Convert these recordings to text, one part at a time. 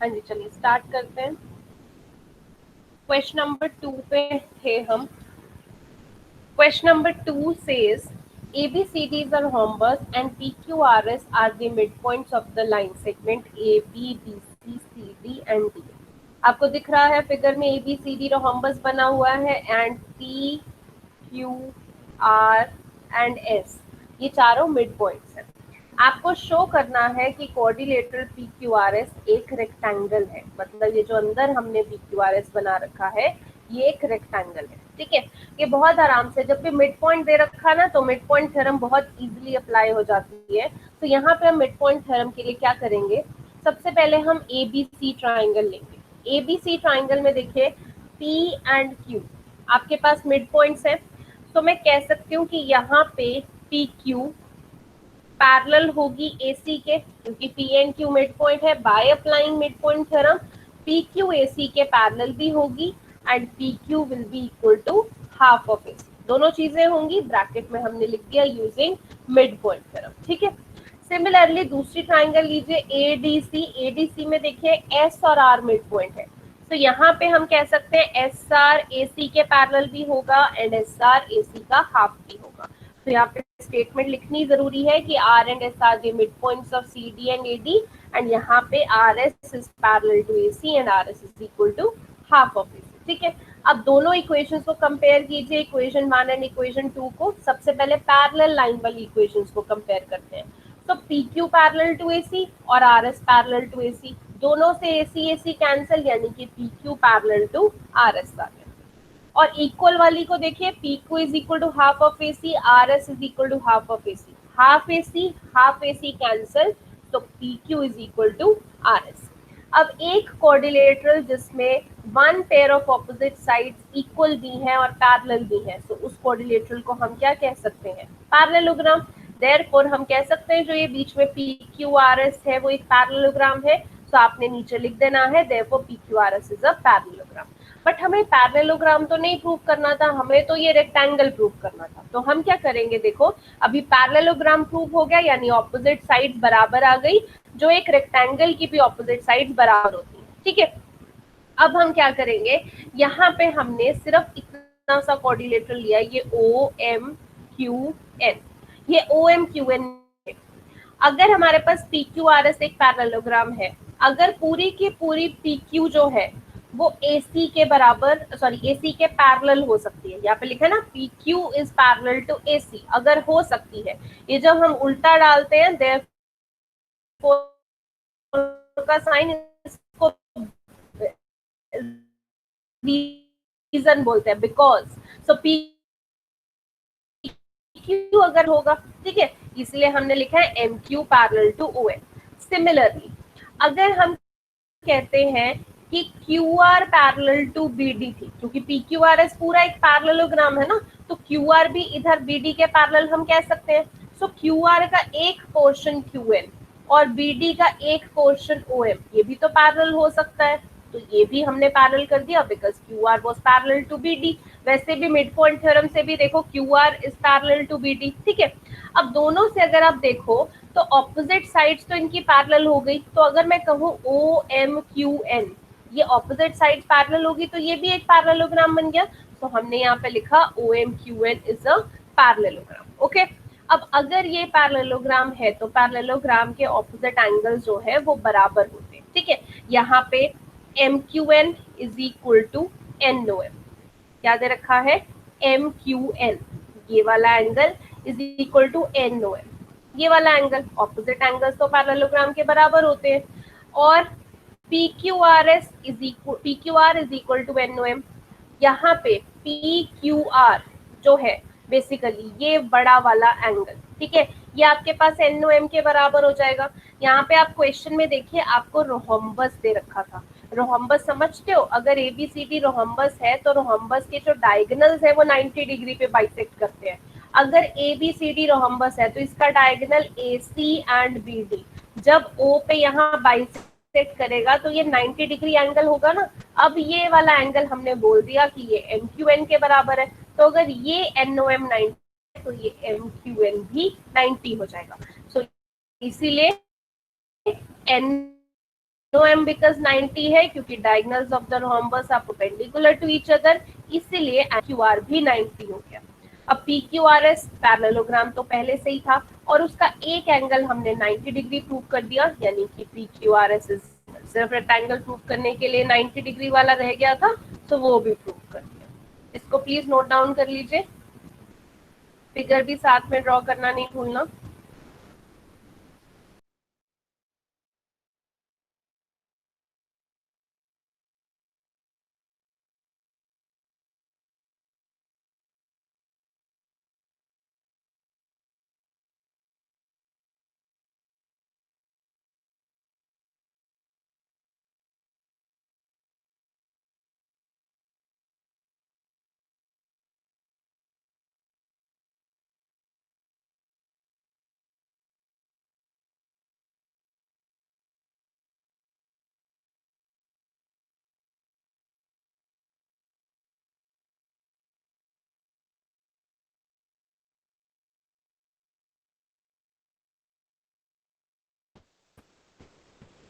हाँ जी, चलिए स्टार्ट करते हैं। क्वेश्चन नंबर 2 पे थे हम। Question number 2 says ABCDs are rhombus and PQRS are the midpoints of the line segment AB, BC, CD and D. आपको दिख रहा है फिगर में ABCD rhombus बना हुआ है एंड PQR एंड S ये चारों मिड पॉइंट्स हैं। आपको शो करना है कि कोऑर्डिनेटर PQRS एक रेक्टेंगल है, मतलब ये जो अंदर हमने PQRS बना रखा है ये एक रेक्टेंगल है। ठीक है, ये बहुत आराम से, जब भी मिड पॉइंट दे रखा ना तो मिड पॉइंट थ्योरम बहुत इजीली अप्लाई हो जाती है। तो यहाँ पे हम मिड पॉइंट थ्योरम के लिए क्या करेंगे, सबसे पहले हम ABC ट्राइंगल लेंगे। ABC ट्राइंगल में देखिए P एंड Q आपके पास मिड पॉइंट्स हैं, तो मैं कह सकती हूँ कि यहाँ पे PQ पैरेलल होगी AC के, क्योंकि P and Q mid point है। By applying mid point theorem PQ AC के पैरेलल भी होगी and PQ will be equal to half of AC। दोनों चीजें होंगी, ब्रैकेट में हमने लिख दिया यूजिंग मिड पॉइंट थ्योरम। ठीक है, सिमिलरली दूसरी ट्राइंगल लीजिए ADC। ADC में देखिए S और R मिड पॉइंट है, तो यहाँ पे हम कह सकते हैं SR AC के पैरेलल भी होगा एंड SR AC का हाफ भी होगा। तो यहाँ पे स्टेटमेंट लिखनी जरूरी है कि R and S are the midpoints of CD and AD and यहाँ पे RS is parallel to AC and RS is equal to half of AC। ठीक है, अब दोनों इक्वेशंस को कंपेयर कीजिए, इक्वेशन 1 एंड इक्वेशन 2 को। सबसे पहले पैरेलल लाइन वाली इक्वेशंस को कंपेयर करते हैं। तो PQ पैरेलल टू AC और RS पैरेलल टू AC, दोनों से AC AC कैंसिल, यानी कि PQ पैरेलल टू RS आ गया। और इक्वल वाली को देखिए, PQ is equal to half of AC, RS is equal to half of AC। Half AC cancel, तो PQ is equal to RS। अब एक कोऑर्डिनेटर जिसमें one pair of opposite sides equal भी हैं और पैरेलल भी हैं, तो उस कोऑर्डिनेटर को हम क्या कह सकते हैं, पैरेललोग्राम। देयरफॉर हम कह सकते हैं जो ये बीच में PQRS है वो एक पैरेललोग्राम है। तो आपने नीचे लिख देना है therefore PQRS is a parallelogram. But हमें पैरेललोग्राम तो नहीं प्रूव करना था, हमें तो ये रेक्टेंगल प्रूव करना था। तो हम क्या करेंगे, देखो अभी पैरेललोग्राम प्रूव हो गया, यानी ऑपोजिट साइड्स बराबर आ गई, जो एक रेक्टेंगल की भी ऑपोजिट साइड्स बराबर होती है। ठीक है, अब हम क्या करेंगे, यहाँ पे हमने सिर्फ इतना सा कोऑर्डिनेटर लिया, ये OMQN, ये OMQN। अगर हमारे पास PQRS एक पैरेललोग्राम है, अगर पूरी की पूरी PQ जो है वो AC के बराबर, सॉरी AC के पैरेलल हो सकती है, यहाँ पे लिखा है ना PQ is parallel to AC, अगर हो सकती है, ये जब हम उल्टा डालते हैं देयरफॉर का साइन, इसको रीजन बोलते हैं, बिकॉज सो PQ अगर होगा, ठीक है, इसलिए हमने लिखा है MQ parallel to OM। Similarly अगर हम कहते हैं कि QR पैरेलल टू BD थी, क्योंकि PQRS पूरा एक पैरेललोग्राम है ना, तो QR भी इधर BD के पैरेलल हम कह सकते हैं। सो QR का एक पोर्शन QN और BD का एक पोर्शन OM, ये भी तो पैरेलल हो सकता है, तो ये भी हमने पैरेलल कर दिया because QR was parallel to BD। वैसे भी मिड पॉइंट थ्योरम से भी देखो QR is parallel to BD। ठीक है, अब दोनों से अगर आप देखो तो ऑपोजिट साइड्स तो इनकी पैरेलल हो गई, तो अगर मैं कहूँ OMQN ये ऑपोजिट साइड पैरेलल होगी, तो ये भी एक पैरेललोग्राम बन गया। तो हमने यहाँ पे लिखा OMQN is a parallelogram. Okay, अब अगर ये पैरेललोग्राम है तो पैरेललोग्राम के ऑपोजिट एंगल जो है वो बराबर होते हैं। ठीक है, यहाँ पे MQN is equal to NOM, क्या दे रखा है MQN, ये वाला angle is equal to NOM, ये वाला एंगल, ऑपोजिट एंगल्स तो पैरेललोग्राम के बराबर होते हैं। और PQR is equal to NOM, यहाँ पे PQR जो है बेसिकली ये बड़ा वाला एंगल, ठीक है, ये आपके पास NOM के बराबर हो जाएगा। यहाँ पे आप क्वेश्चन में देखिए आपको रोहम्बस दे रखा था, रोहम्बस समझते हो, अगर ABCD रोहम्बस है तो रोहम्बस के जो डायगोनल्स है वो 90 डिग्री पे बाइसेक्ट करते हैं। अगर ABCD रोहम्बस है तो इसका डायगोनल AC एंड BD जब O पे यहाँ बाइसेक्ट करेगा तो ये 90 डिग्री एंगल होगा ना। अब ये वाला एंगल हमने बोल दिया कि ये MQN के बराबर है, तो अगर ये NOM 90 है तो ये MQN भी 90 हो जाएगा। सो इसीलिए नो एम बिकॉज 90 है क्योंकि diagonals of the rhombus are perpendicular to each other, इसीलिए क्यू आर भी 90 हो गया। अब P Q R S parallelogram तो पहले से ही था और उसका एक एंगल हमने 90 डिग्री प्रूव कर दिया, यानी कि पी क्यू आर एस सिर्फ रेक्टेंगल प्रूव करने के लिए 90 डिग्री वाला रह गया था, तो वो भी प्रूव कर दिया। इसको प्लीज नोट डाउन कर लीजिए, फिगर भी साथ में ड्रॉ करना नहीं भूलना।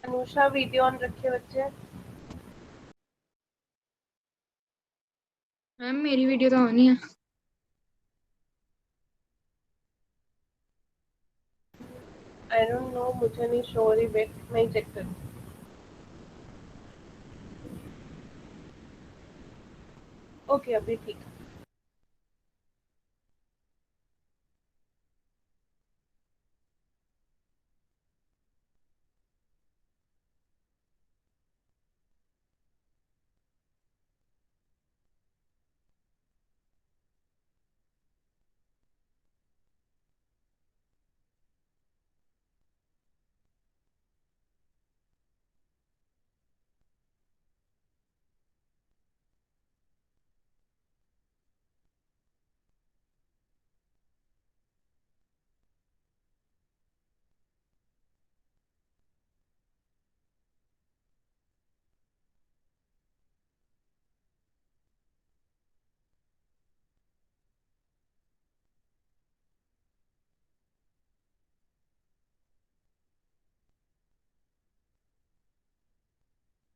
अनुषा वीडियो ऑन रखे बच्चे। मैम मेरी वीडियो तो ऑन ही है। आई डोंट नो, मुझे नहीं शो हो रही, वेट मैं ही चेक करूँ। ओके अभी ठीक है।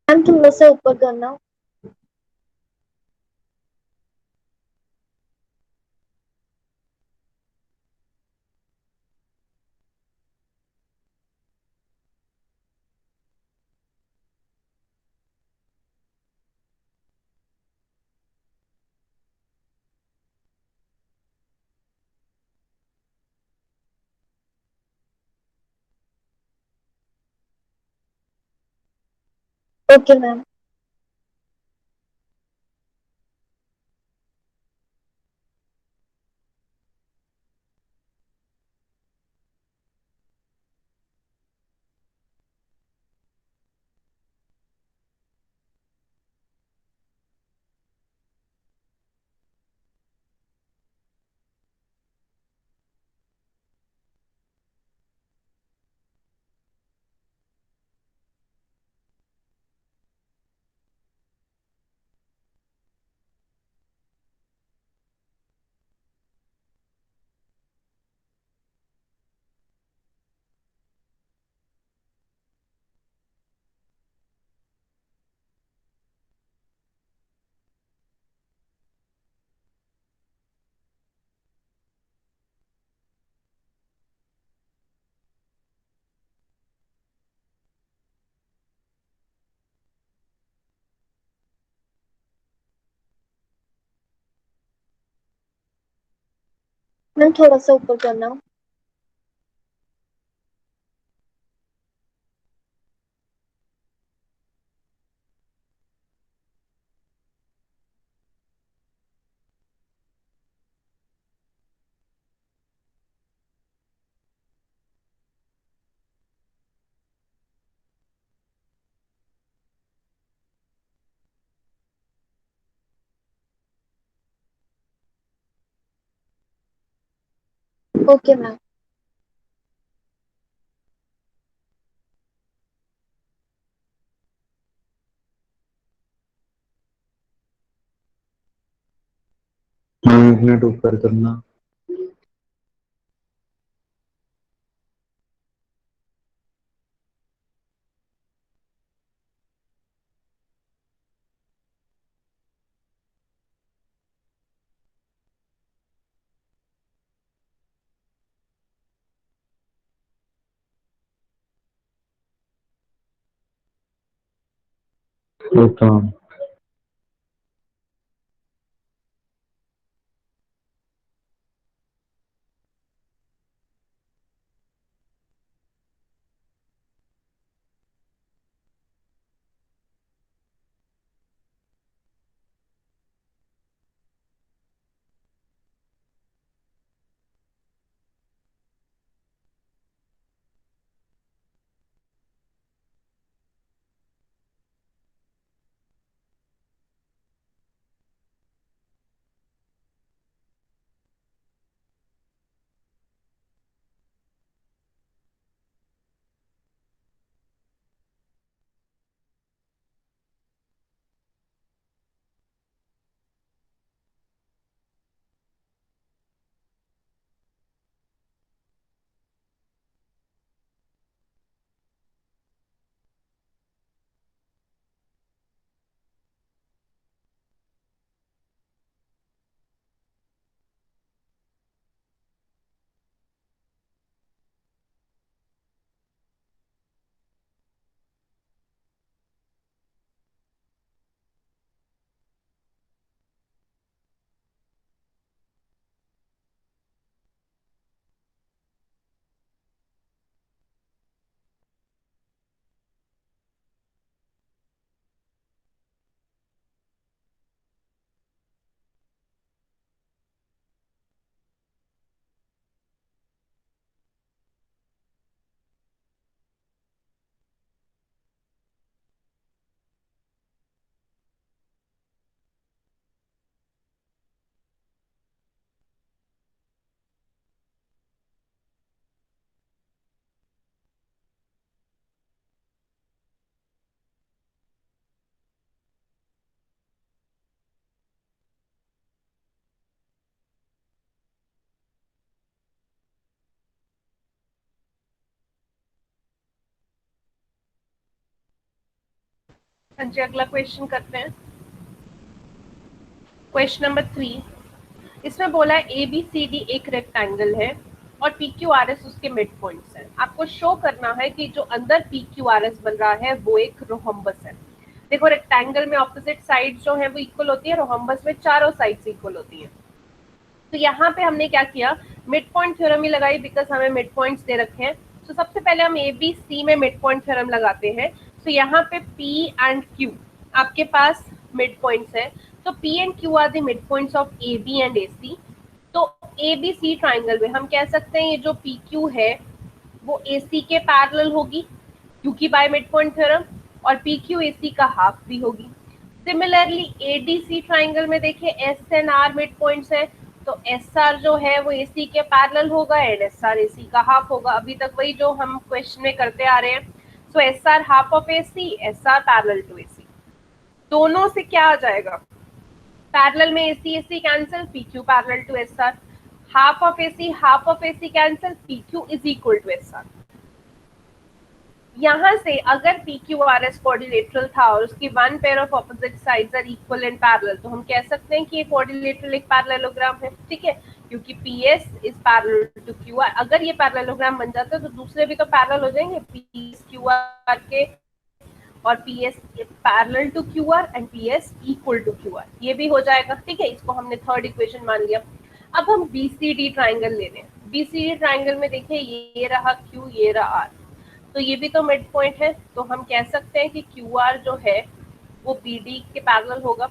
मैम थोड़ा सा ऊपर करना। Okay ma'am. मैम थोड़ा सा ऊपर करना। Okay ma'am. मिनट ऊपर करना। Okay ma'am. हाँ जी, अगला क्वेश्चन करते हैं। क्वेश्चन नंबर 3, इसमें बोला है ए बी सी डी एक रेक्टेंगल है और पी क्यू आर एस उसके मिड पॉइंट्स हैं। आपको शो करना है कि जो अंदर पी क्यू आर एस बन रहा है वो एक रोहम्बस है। देखो, रेक्टेंगल में ऑपोजिट साइड जो है वो इक्वल होती है, रोहम्बस में चारों साइड्स इक्वल होती है। तो यहाँ पे हमने क्या किया, मिड पॉइंट थ्योरम ही लगाई, बिकॉज हमें मिड पॉइंट्स दे रखे हैं। तो सबसे पहले हम ए बी सी में मिड पॉइंट थ्योरम लगाते हैं। तो यहाँ पे पी एंड क्यू आपके पास मिड पॉइंट्स है, तो P and Q are the mid points of A B and A C. तो ए बी सी ट्राइंगल में हम कह सकते हैं ये जो पी क्यू है वो ए सी के पैरेलल होगी, क्योंकि बाय मिड पॉइंट थ्योरम, और पी क्यू ए सी का हाफ भी होगी। Similarly A D C triangle में देखिए S and R mid points है, तो एस आर जो है वो ए सी के पैरेलल होगा and S R A C का हाफ होगा। अभी तक वही जो हम क्वेश्चन में करते आ रहे हैं। So S R half of A C, S R parallel to A C. दोनों से क्या आ जाएगा, पैरेलल में A C cancel, P Q parallel to S R, half of A C cancel, P Q is equal to S R. यहाँ से अगर P Q R S quadrilateral था और उसकी one pair of opposite sides are equal and parallel, तो हम कह सकते हैं कि ये क्वाड्रिलेटरल एक पैरेललोग्राम है, ठीक है, क्योंकि P S is parallel to Q R. अगर ये पैरेललोग्राम बन जाता है तो दूसरे भी तो पैरेलल हो जाएंगे, पी एस क्यू आर के, और P S parallel to Q R and P S equal to Q R, ये भी हो जाएगा, ठीक है। इसको हमने थर्ड इक्वेशन मान लिया। अब हम बी सी डी ट्राइंगल ले लें। बी सी डी ट्राइंगल में देखिए ये रहा क्यू, ये रहा आर, तो ये भी तो मिड पॉइंट है, तो हम कह सकते हैं कि क्यू आर जो है वो बी डी के पैरेलल होगा।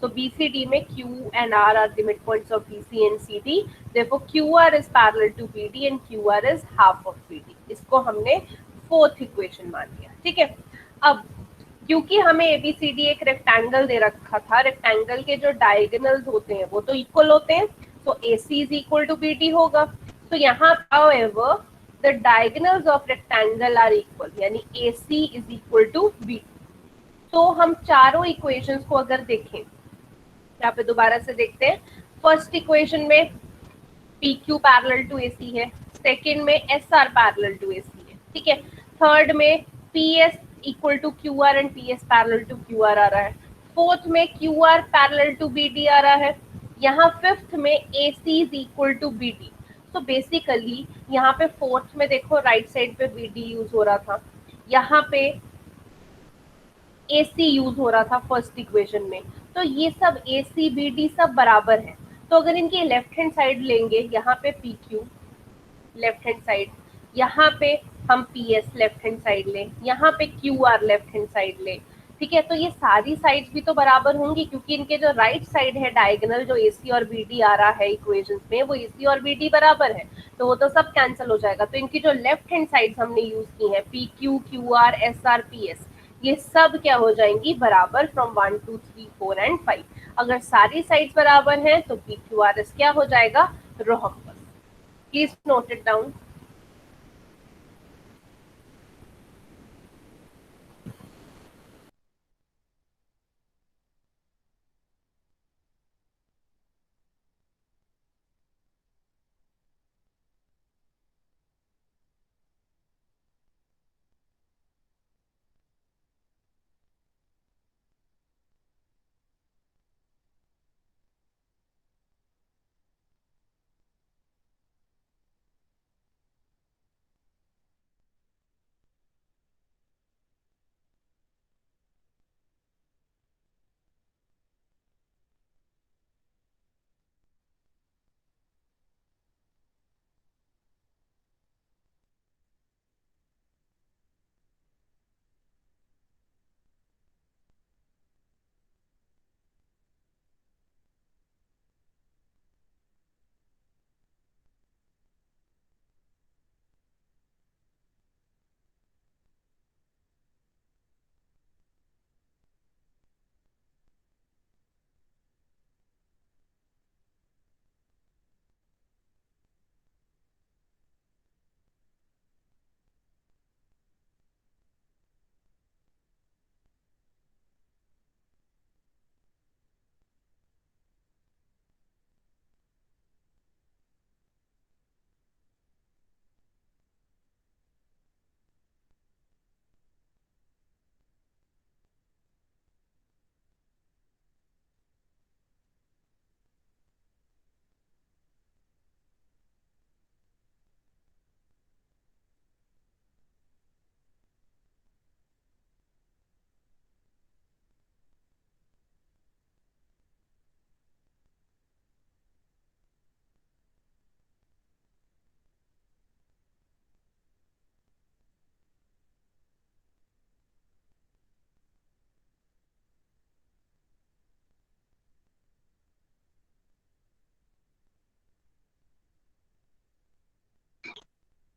तो बी सी डी में Q and R are the mid points of B C and C D, therefore Q R is parallel to B D and Q R is half of B D. इसको हमने fourth equation मान लिया, ठीक है। अब क्योंकि हमें ABCD एक रेक्टेंगल दे रखा था, रेक्टेंगल के जो डायगोनल्स होते हैं वो तो इक्वल होते हैं, तो AC is equal to BD होगा। तो यहाँ however the diagonals of rectangle are equal, यानी AC is equal to BD। तो हम चारों इक्वेशंस को अगर देखें, यहाँ पे दोबारा से देखते हैं। फर्स्ट इक्वेशन में PQ पैरेलल टू AC है, सेकंड में SR पैरेलल टू AC है, ठीक है। थर्ड में PS equal to QR and PS parallel to QR आ रहा है। फोर्थ में QR पैरेलल टू BD आ रहा है। यहाँ फिफ्थ में AC is equal to BD। तो बेसिकली यहाँ पे फोर्थ में देखो राइट साइड पे BD यूज हो रहा था, यहाँ पे AC यूज हो रहा था फर्स्ट इक्वेशन में। तो ये सब AC BD सब बराबर है। तो अगर इनकी लेफ्ट हैंड साइड लेंगे, यहाँ पे PQ लेफ्ट हैंड साइड, यहाँ पे हम PS लेफ्ट हैंड साइड लें, यहाँ पे QR लेफ्ट हैंड साइड लें, ठीक है, तो ये सारी साइड्स भी तो बराबर होंगी, क्योंकि इनके जो राइट साइड है डायगोनल जो AC और BD आ रहा है इक्वेशंस में, वो AC और BD बराबर है, तो वो तो सब कैंसिल हो जाएगा। तो इनकी जो लेफ्ट हैंड साइड्स हमने यूज की है PQ QR SR PS, ये सब क्या हो जाएंगी बराबर फ्रॉम 1 2 3 4 एंड 5। अगर सारी साइड्स बराबर हैं तो PQRS क्या हो जाएगा, rhombus. Please note it down.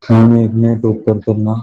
Ma'am एक मिनट ऊपर करना।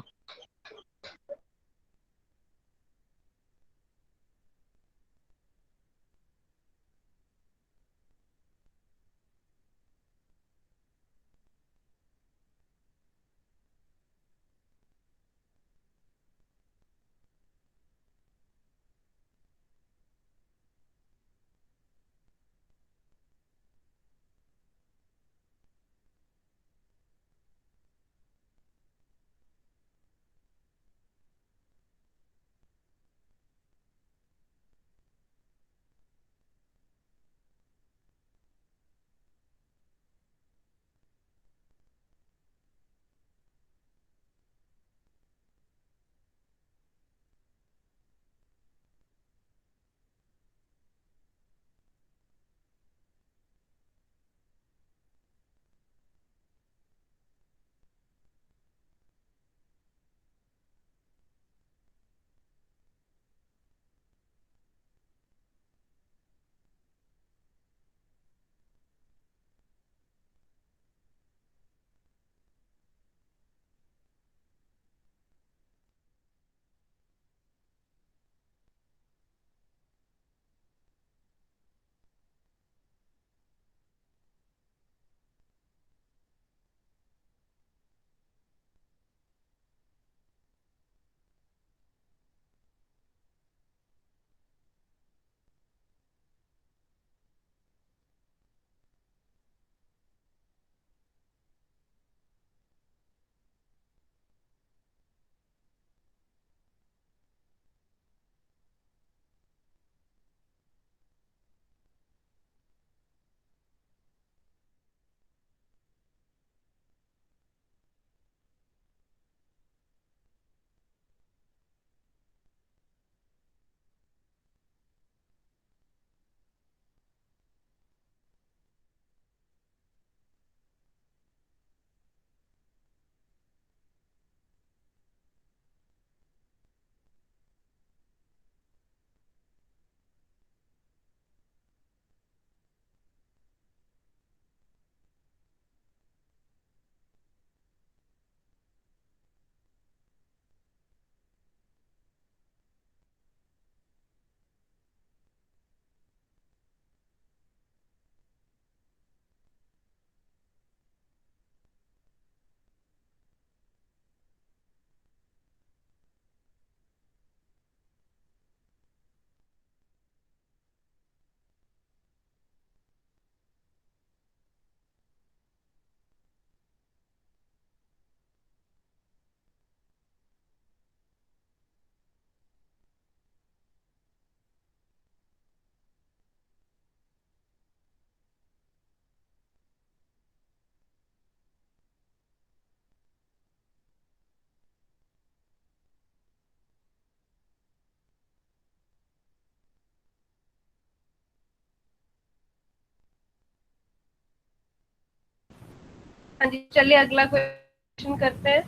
हाँ जी, चलिए अगला क्वेश्चन करते हैं।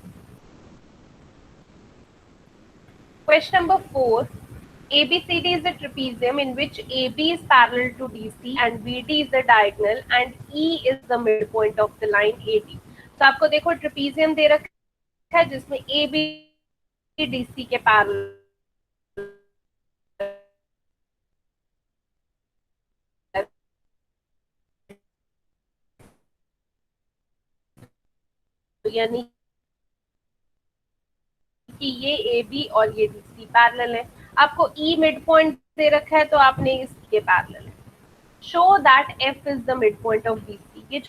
Question number 4, ABCD is a trapezium in which AB is parallel to DC and BD is the diagonal and E is the midpoint of the line AD। तो आपको देखो ट्रेपीजियम दे रखा है जिसमें AB DC के parallel यानी कि ये AB और ये DC पैरेलल है। आपको E मिड पॉइंट दे रखा है तो आपने इसके पैरेलल है। Show that F is the mid point of BC। ये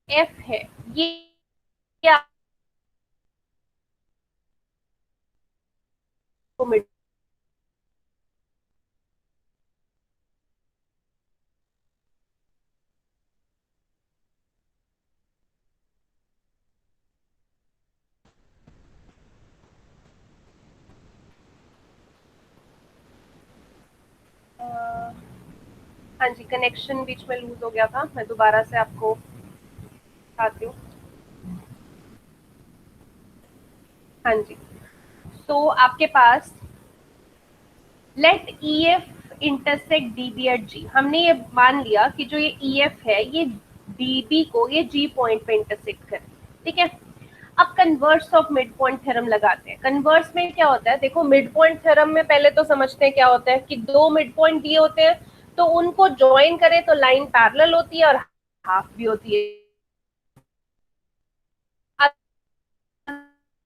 F है ये आपको मिड हाँ जी, कनेक्शन बीच में लूज हो गया था, मैं दोबारा से आपको दिखाती हूँ। हाँ जी, तो आपके पास let EF intersect DB at G। हमने ये मान लिया कि जो ये EF है ये DB को ये G पॉइंट पे इंटरसेक्ट करे, ठीक है। अब converse of mid point theorem लगाते हैं। कन्वर्स में क्या होता है, देखो मिड पॉइंट थ्योरम में पहले तो समझते हैं क्या होता है कि दो मिड पॉइंट दिए होते हैं तो उनको ज्वाइन करें तो लाइन पैरेलल होती है और हाफ भी होती है।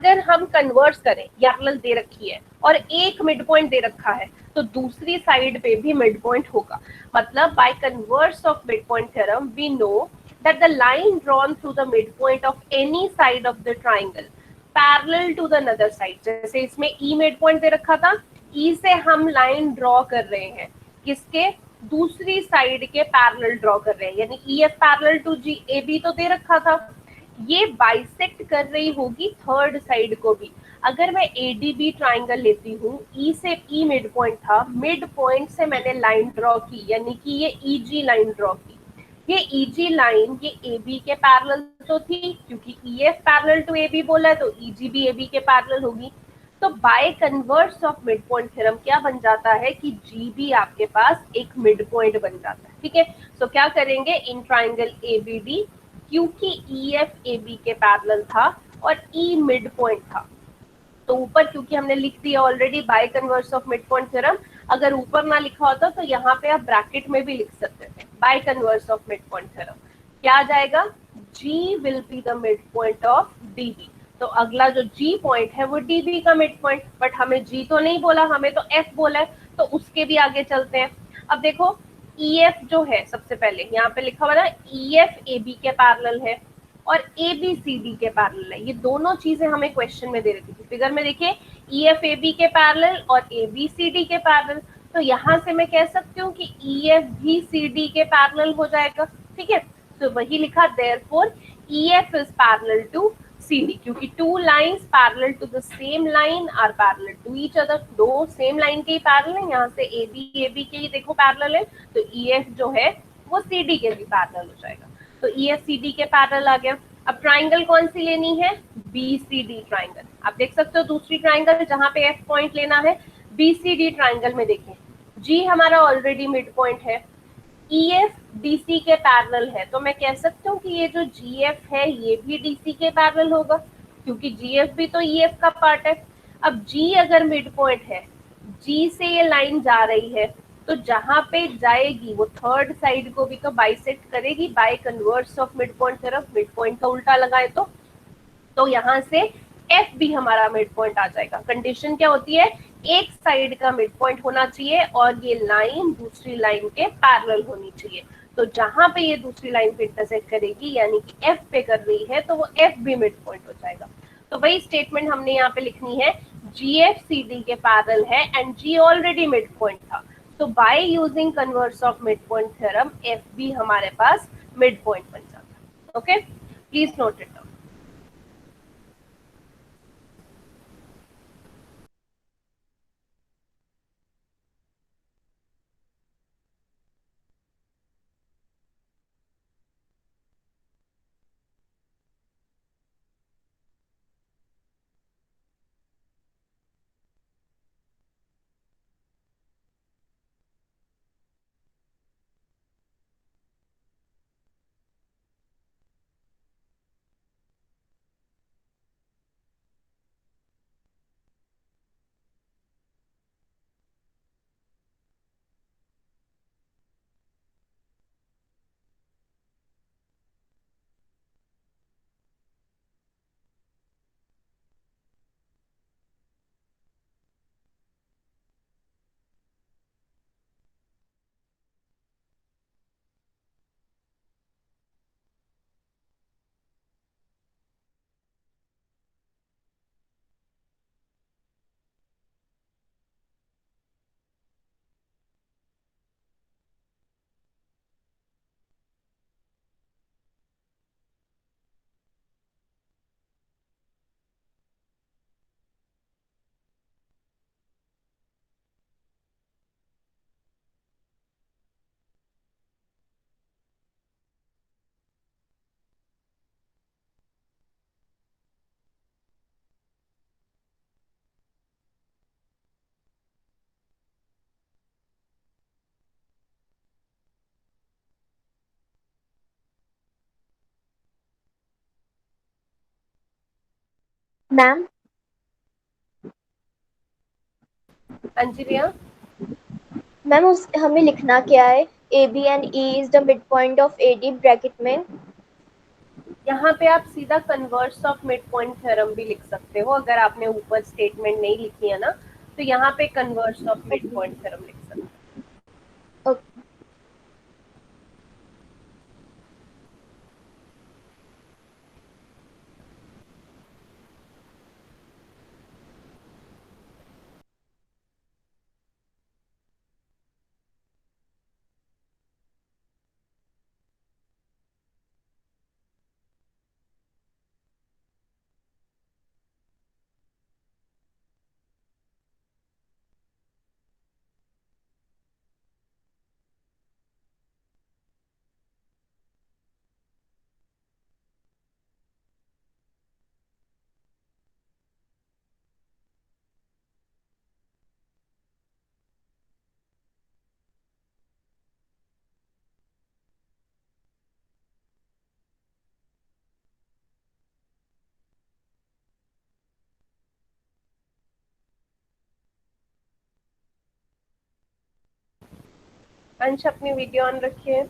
अगर हम कन्वर्स करें, पैरेलल दे रखी है और एक मिड पॉइंट दे रखा है तो दूसरी साइड पे भी मिड पॉइंट होगा। मतलब by converse of mid point theorem we know that the line drawn through the midpoint of any side of the triangle parallel to the another side। जैसे इसमें E midpoint दे रखा था, E से हम line draw कर रहे हैं किसके, दूसरी साइड के पैरेलल ड्रॉ कर रहे हैं, यानी EF parallel to G AB तो दे रखा था, ये बाइसेक्ट कर रही होगी थर्ड साइड को भी। अगर मैं ADB ट्राइंगल लेती हूँ, E से E मिड पॉइंट था, मिड पॉइंट से मैंने लाइन ड्रॉ की यानी कि ये EG लाइन ड्रॉ की। ये EG लाइन ये AB के पैरेलल तो थी, क्योंकि EF पैरेलल टू AB बोला है तो EG भी AB के पैरेलल होगी। तो by converse of mid point theorem क्या बन जाता है कि GB आपके पास एक मिड पॉइंट बन जाता है, ठीक है। सो क्या करेंगे, इन ट्राइंगल ABD क्योंकि EF AB के पैरेलल था और E मिड पॉइंट था तो ऊपर क्योंकि हमने लिख दिया already bye converse of mid point theorem, अगर ऊपर ना लिखा होता तो यहाँ पे आप ब्रैकेट में भी लिख सकते थे bye converse of mid point theorem. क्या आ जाएगा, G will be the mid point of DB। तो अगला जो G पॉइंट है वो DB का मिड पॉइंट, बट हमें G तो नहीं बोला, हमें तो F बोला है, तो उसके भी आगे चलते हैं। अब देखो EF जो है सबसे पहले यहाँ पे लिखा हुआ ना EF AB के पैरेलल है और ABCD के पैरेलल है। ये दोनों चीजें हमें क्वेश्चन में दे रखी थी। फिगर में देखिए EF AB के पैरेलल और ABCD के पैरेलल, तो यहाँ से मैं कह सकती हूँ कि EF भी CD के पैरेलल हो जाएगा, ठीक है। तो वही लिखा therefore EF is parallel to CD, क्योंकि two lines parallel to the same line are parallel to each other. दो सेम लाइन के ही पैरेलल है, यहाँ से AB के ही देखो पैरेलल है, तो EF जो है वो CD के भी पैरेलल हो जाएगा। तो EF CD के पैरेलल आ गया। अब ट्राइंगल कौन सी लेनी है, BCD ट्राइंगल। आप देख सकते हो दूसरी ट्राइंगल जहां पे F पॉइंट लेना है, BCD ट्राइंगल में देखें G हमारा ऑलरेडी मिड पॉइंट है, EF DC के पैरेलल है, तो मैं कह सकती हूँ कि ये जो GF है ये भी DC के पैरेलल होगा क्योंकि GF भी तो EF का पार्ट है। अब G अगर मिड पॉइंट है, G से ये लाइन जा रही है तो जहां पे जाएगी वो थर्ड साइड को भी तो बाइसेक्ट करेगी bye converse of mid point theorem. Mid point का उल्टा लगाए तो यहाँ से F भी हमारा मिड पॉइंट आ जाएगा। कंडीशन क्या होती है, एक साइड का मिड पॉइंट होना चाहिए और ये लाइन दूसरी लाइन के पैरेलल होनी चाहिए। तो जहां पे ये दूसरी लाइन पे इंटरसेक्ट करेगी यानी कि F पे कर रही है तो वो F भी मिड पॉइंट हो जाएगा। तो वही स्टेटमेंट हमने यहाँ पे लिखनी है, GF CD के पैरेलल है and G already mid point था, तो by using converse of mid point theorem F भी हमारे पास मिड पॉइंट बन जाता है। Okay, please note it down. Ma'am Anji भैया, मैम उस हमें लिखना क्या है? A B and E is the mid point of A D bracket में। यहाँ पे आप सीधा converse of mid point theorem भी लिख सकते हो, अगर आपने ऊपर स्टेटमेंट नहीं लिखी है ना, तो यहाँ पे converse of mid okay point theorem लिख सकते ओके। हैं। अंश, अपनी वीडियो ऑन रखिए।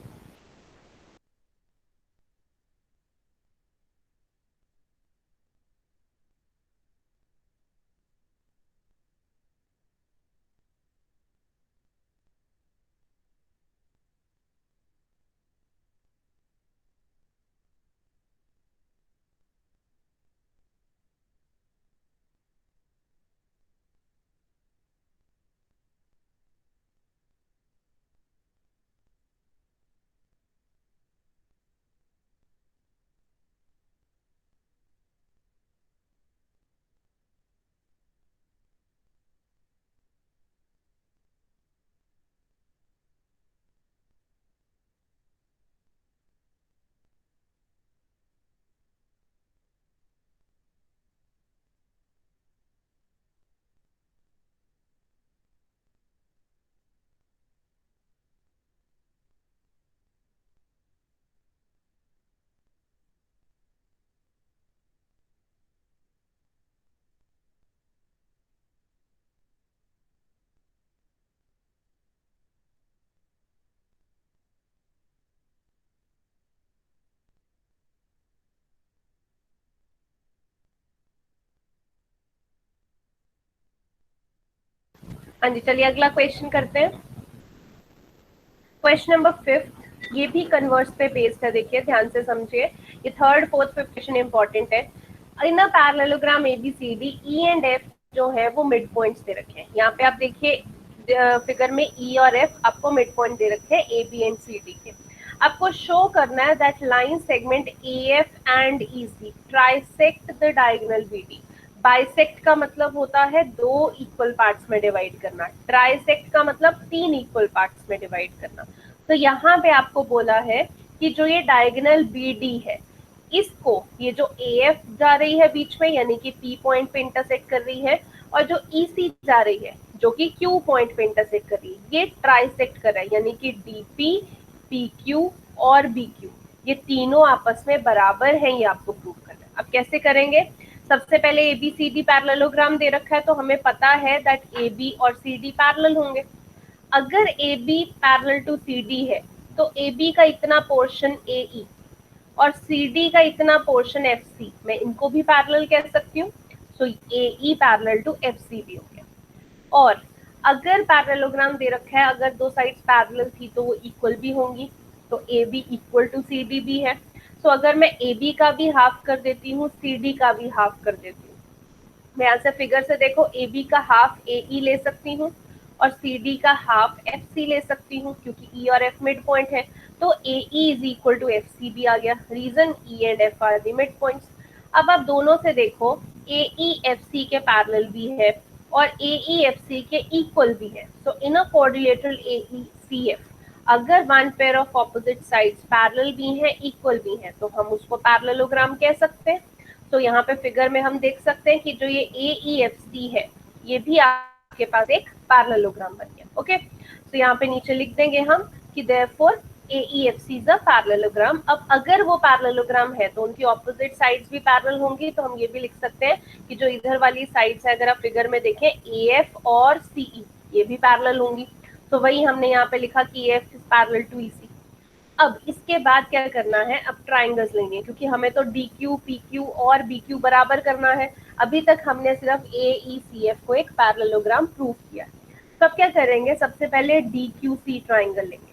हाँ जी, चलिए अगला क्वेश्चन करते हैं। क्वेश्चन नंबर 5, ये भी कन्वर्स पे बेस्ड है। देखिए ध्यान से समझिए, ये third fourth fifth question important है। In a parallelogram ABCD E and F जो है वो मिड पॉइंट्स दे रखे हैं। यहाँ पे आप देखिए फिगर में ई और एफ आपको मिड पॉइंट दे रखे हैं A B and C D के। आपको शो करना है that line segment A F and E C trisect the diagonal B D. Bisect का मतलब होता है दो इक्वल पार्ट्स में डिवाइड करना, ट्राइसेक्ट का मतलब तीन इक्वल पार्ट्स में डिवाइड करना। तो यहाँ पे आपको बोला है कि जो ये डायगोनल बी डी है, इसको ये जो ए एफ जा रही है बीच में यानी कि पी पॉइंट पे इंटरसेक्ट कर रही है, और जो ई सी जा रही है जो कि क्यू पॉइंट पे इंटरसेक्ट कर रही है, ये ट्राइसेक्ट कर रहा है यानी कि डी पी, पी क्यू और बी क्यू ये तीनों आपस में बराबर हैं। ये आपको प्रूव करना है। अब कैसे करेंगे? सबसे पहले A B C D parallelogram दे रखा है, तो हमें पता है दैट ए बी और सी डी पैरेलल होंगे। अगर A B parallel to C D है तो ए बी का इतना पोर्शन ए ई और सी डी का इतना पोर्शन एफ सी, मैं इनको भी पैरेलल कह सकती हूँ। So A E parallel to F C भी हो गया। और अगर पैरेललोग्राम दे रखा है, अगर दो साइड्स पैरेलल थी तो वो इक्वल भी होंगी, तो A B equal to C D भी है। तो अगर मैं ए बी का भी हाफ कर देती हूँ, सी डी का भी हाफ कर देती हूँ, मैं यहाँ से फिगर से देखो ए बी का हाफ ए ई ले सकती हूँ और सी डी का हाफ एफ सी ले सकती हूँ, क्योंकि ई और एफ मिड पॉइंट है। तो A E is equal to F C भी आ गया। Reason E and F are the mid points. अब आप दोनों से देखो, ए ई एफ सी के पैरेलल भी है और ए ई एफ सी के इक्वल भी है। So in a quadrilateral A E C F, अगर one pair of opposite sides parallel भी हैं, इक्वल भी हैं, तो हम उसको पैरेललोग्राम कह सकते हैं। तो यहाँ पे फिगर में हम देख सकते हैं कि जो ये ए ई एफ सी है, ये भी आपके पास एक पैरेललोग्राम बन गया। ओके, तो यहाँ पे नीचे लिख देंगे हम कि therefore AEFC is a parallelogram. अब अगर वो पैरेललोग्राम है तो उनकी ऑपोजिट साइड्स भी पैरेलल होंगी, तो हम ये भी लिख सकते हैं कि जो इधर वाली साइड्स है, अगर आप फिगर में देखें, AF और CE ये भी पैरेलल होंगी। तो वही हमने यहाँ पे लिखा कि AF is parallel to EC। अब इसके बाद क्या करना है, अब ट्राइंगल्स लेंगे, क्योंकि हमें तो DQ, PQ और BQ बराबर करना है। अभी तक हमने सिर्फ AECF को एक पैरेललोग्राम प्रूव किया। तो अब क्या करेंगे, सबसे पहले DQC ट्राइंगल लेंगे।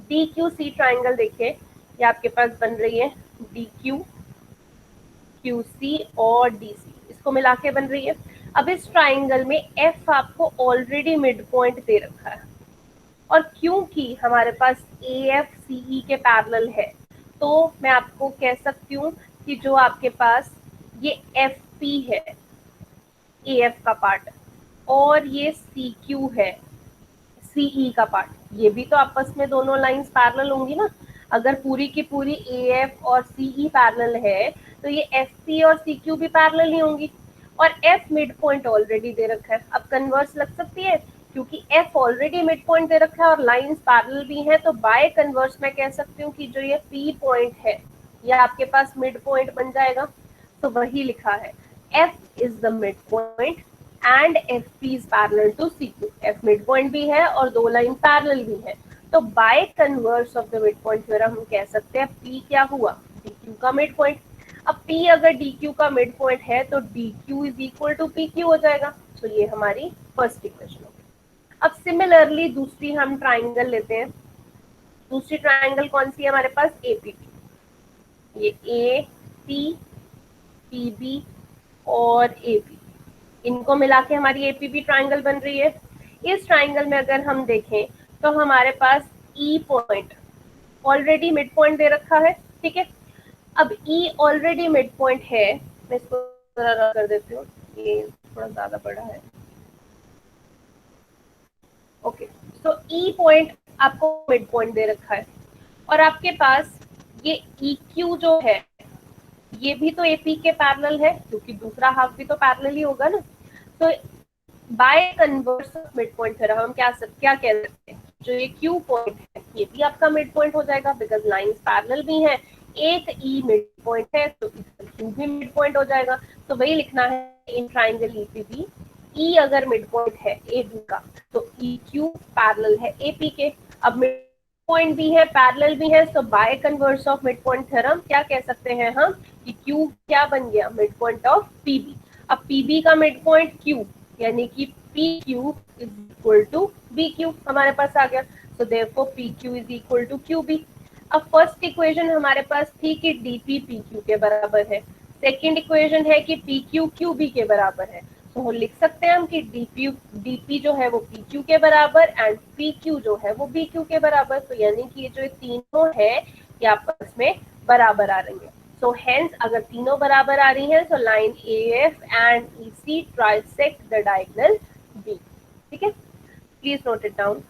DQC ट्राइंगल देखिए, ये आपके पास बन रही है DQ, QC और DC, इसको मिला के बन रही है। अब इस ट्राइंगल में F आपको ऑलरेडी मिड पॉइंट दे रखा है, और क्योंकि हमारे पास AFCE के पैरेलल है, तो मैं आपको कह सकती हूँ कि जो आपके पास ये FP है, AF का पार्ट, और ये CQ है, CE का पार्ट, ये भी तो आपस में दोनों लाइंस पैरेलल होंगी ना। अगर पूरी की पूरी AF और CE पैरेलल है, तो ये FP और CQ भी पैरेलल ही होंगी। और F मिड पॉइंट ऑलरेडी दे रखा है, अब कन्वर्स लग सकती है, क्योंकि F ऑलरेडी मिड पॉइंट दे रखा है और लाइंस पैरेलल भी हैं, तो बाय कन्वर्स मैं कह सकती हूँ कि जो ये P पॉइंट है, ये आपके पास मिड पॉइंट बन जाएगा। तो वही लिखा है, F is the mid point and FP is parallel to CQ। F mid point भी है और दो लाइन पैरेलल भी है, तो by converse of the mid point theorem हम कह सकते हैं P क्या हुआ, DQ का मिड पॉइंट। अब P अगर DQ का मिड पॉइंट है, तो DQ is equal to PQ हो जाएगा। तो ये हमारी फर्स्ट इक्वेशन होगी। अब सिमिलरली दूसरी हम ट्राइंगल लेते हैं। दूसरी ट्राइंगल कौन सी है हमारे पास, APP। ये AP, PB और AP, इनको मिला के हमारी एपीपी ट्राइंगल बन रही है। इस ट्राइंगल में अगर हम देखें तो हमारे पास E point already mid point दे रखा है, ठीक है। अब ई ऑलरेडी मिड पॉइंट है, मैं इसको जरा कर देती हूँ, ये थोड़ा ज्यादा बड़ा है। ओके, तो ई पॉइंट आपको मिड पॉइंट दे रखा है, और आपके पास ये ई क्यू जो है, ये भी तो एपी के पैरेलल है, क्योंकि दूसरा हाफ भी तो पैरेलल ही होगा ना। तो by converse of mid point theorem हम क्या कह सकते हैं, जो ये क्यू पॉइंट है ये भी आपका मिड पॉइंट हो जाएगा, बिकॉज लाइंस पैरेलल भी हैं। एक ई मिड पॉइंट है, तो इसका क्यू भी मिड पॉइंट हो जाएगा। तो वही लिखना है इन ट्राइंगल ईपीबी, ई अगर मिड पॉइंट है एबी का, तो ई क्यू पैरेलल है एपी के। अब मिड पॉइंट भी है, पैरेलल भी है, so by converse of mid point theorem क्या कह सकते हैं हम, कि क्यू क्या बन गया, मिड पॉइंट ऑफ पीबी। अब पीबी का मिड पॉइंट क्यू, यानी कि PQ is equal to BQ हमारे पास आ गया। So therefore PQ is equal to QB। अब फर्स्ट इक्वेशन हमारे पास थी कि DP PQ के बराबर है, सेकंड इक्वेशन है कि PQ QB के बराबर है। तो लिख सकते हैं हम कि DP जो है वो PQ के बराबर एंड PQ जो है वो BQ के बराबर। तो यानी कि ये जो तीनों है ये आपस में बराबर आ रही है। So hence अगर तीनों बराबर आ रही हैं, so line AF and EC trisect the diagonal B। ठीक है, please note it down।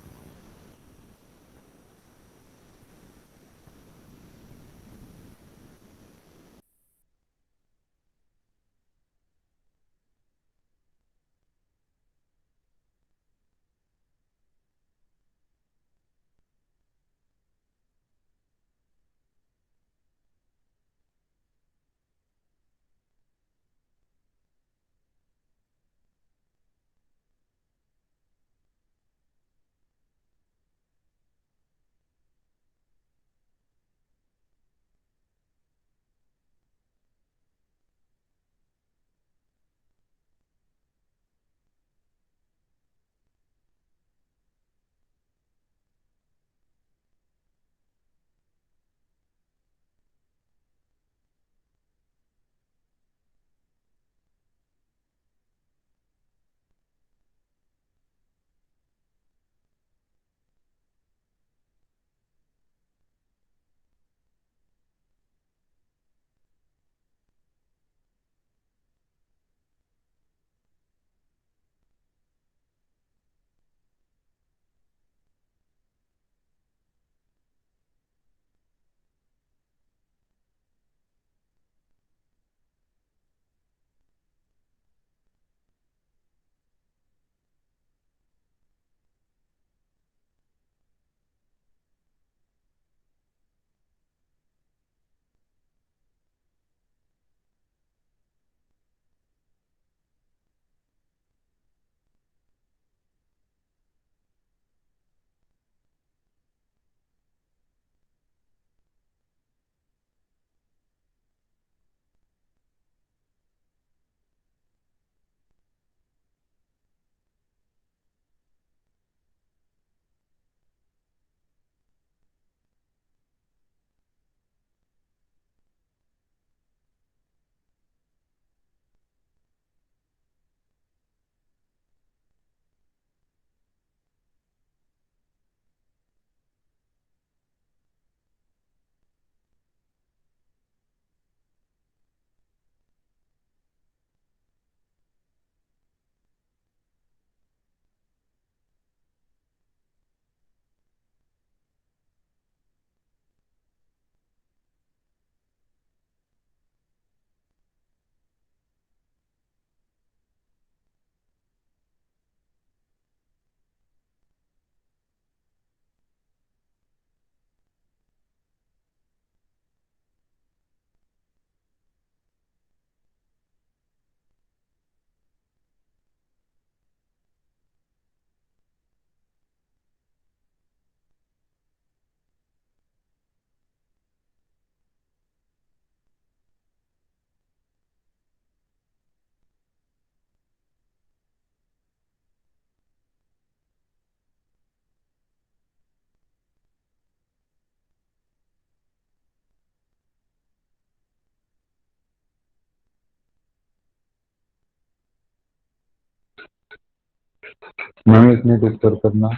Ma'am एक मिनट ऊपर करना।